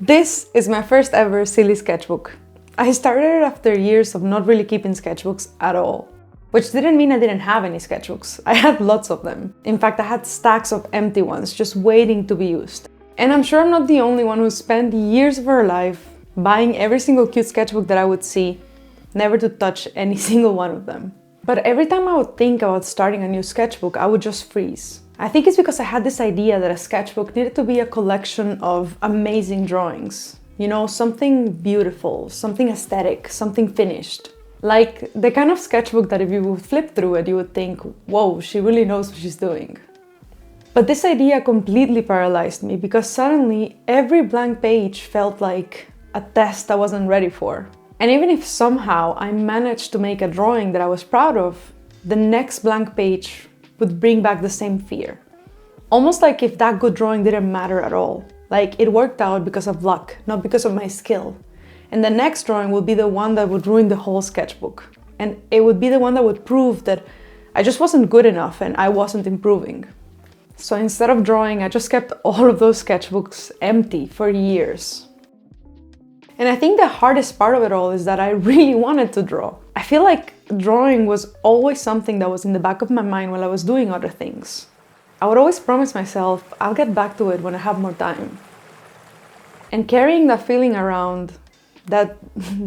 This is my first ever silly sketchbook. I started it after years of not really keeping sketchbooks at all. Which didn't mean I didn't have any sketchbooks. I had lots of them. In fact, I had stacks of empty ones just waiting to be used. And I'm sure I'm not the only one who spent years of her life buying every single cute sketchbook that I would see, never to touch any single one of them. But every time I would think about starting a new sketchbook, I would just freeze. I think it's because I had this idea that a sketchbook needed to be a collection of amazing drawings. You know, something beautiful, something aesthetic, something finished. Like the kind of sketchbook that if you would flip through it, you would think, whoa, she really knows what she's doing. But this idea completely paralyzed me because suddenly every blank page felt like a test I wasn't ready for. And even if somehow I managed to make a drawing that I was proud of, the next blank page would bring back the same fear. Almost like if that good drawing didn't matter at all. Like it worked out because of luck, not because of my skill. And the next drawing would be the one that would ruin the whole sketchbook. And it would be the one that would prove that I just wasn't good enough and I wasn't improving. So instead of drawing, I just kept all of those sketchbooks empty for years. And I think the hardest part of it all is that I really wanted to draw. I feel like drawing was always something that was in the back of my mind while I was doing other things. I would always promise myself, I'll get back to it when I have more time. And carrying that feeling around, that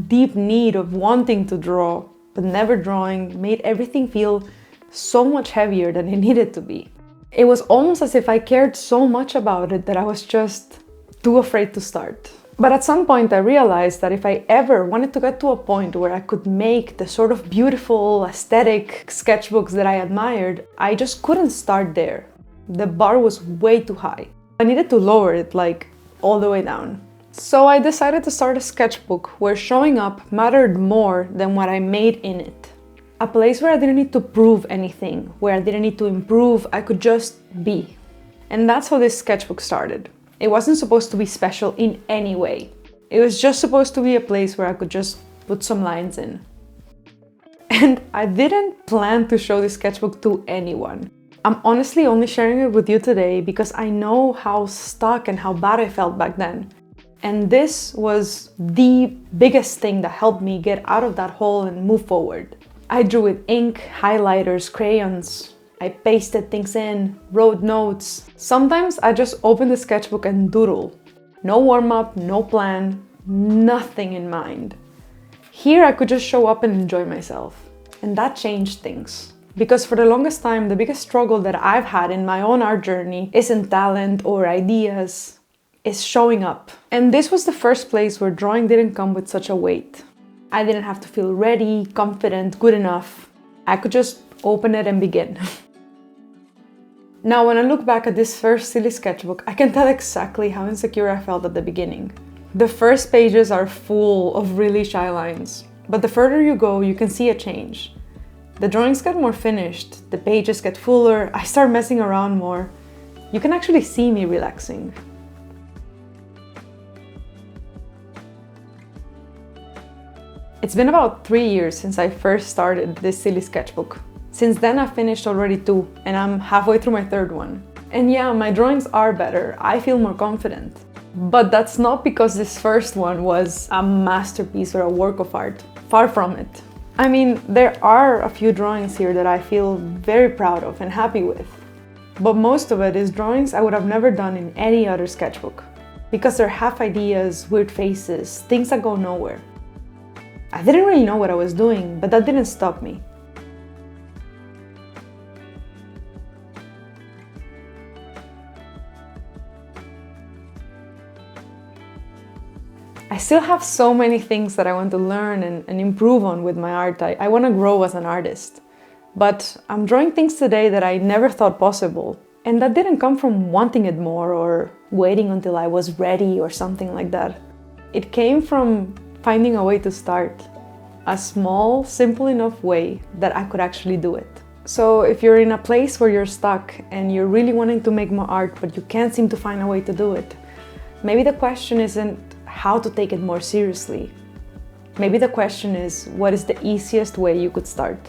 deep need of wanting to draw, but never drawing, made everything feel so much heavier than it needed to be. It was almost as if I cared so much about it that I was just too afraid to start. But at some point I realized that if I ever wanted to get to a point where I could make the sort of beautiful, aesthetic sketchbooks that I admired, I just couldn't start there. The bar was way too high. I needed to lower it, like, all the way down. So I decided to start a sketchbook where showing up mattered more than what I made in it. A place where I didn't need to prove anything, where I didn't need to improve, I could just be. And that's how this sketchbook started. It wasn't supposed to be special in any way. It was just supposed to be a place where I could just put some lines in. And I didn't plan to show this sketchbook to anyone. I'm honestly only sharing it with you today because I know how stuck and how bad I felt back then. And this was the biggest thing that helped me get out of that hole and move forward. I drew with ink, highlighters, crayons. I pasted things in, wrote notes. Sometimes I just opened the sketchbook and doodle. No warm-up, no plan, nothing in mind. Here I could just show up and enjoy myself. And that changed things. Because for the longest time, the biggest struggle that I've had in my own art journey isn't talent or ideas, it's showing up. And this was the first place where drawing didn't come with such a weight. I didn't have to feel ready, confident, good enough. I could just open it and begin. Now, when I look back at this first silly sketchbook, I can tell exactly how insecure I felt at the beginning. The first pages are full of really shy lines, but the further you go, you can see a change. The drawings get more finished, the pages get fuller, I start messing around more. You can actually see me relaxing. It's been about 3 years since I first started this silly sketchbook. Since then I've finished already 2 and I'm halfway through my 3rd one. And yeah, my drawings are better, I feel more confident. But that's not because this first one was a masterpiece or a work of art. Far from it. I mean, there are a few drawings here that I feel very proud of and happy with. But most of it is drawings I would have never done in any other sketchbook. Because they're half ideas, weird faces, things that go nowhere. I didn't really know what I was doing, but that didn't stop me. I still have so many things that I want to learn and improve on with my art. I want to grow as an artist. But I'm drawing things today that I never thought possible. And that didn't come from wanting it more or waiting until I was ready or something like that. It came from finding a way to start. A small, simple enough way that I could actually do it. So if you're in a place where you're stuck and you're really wanting to make more art but you can't seem to find a way to do it, maybe the question isn't how to take it more seriously. Maybe the question is, what is the easiest way you could start?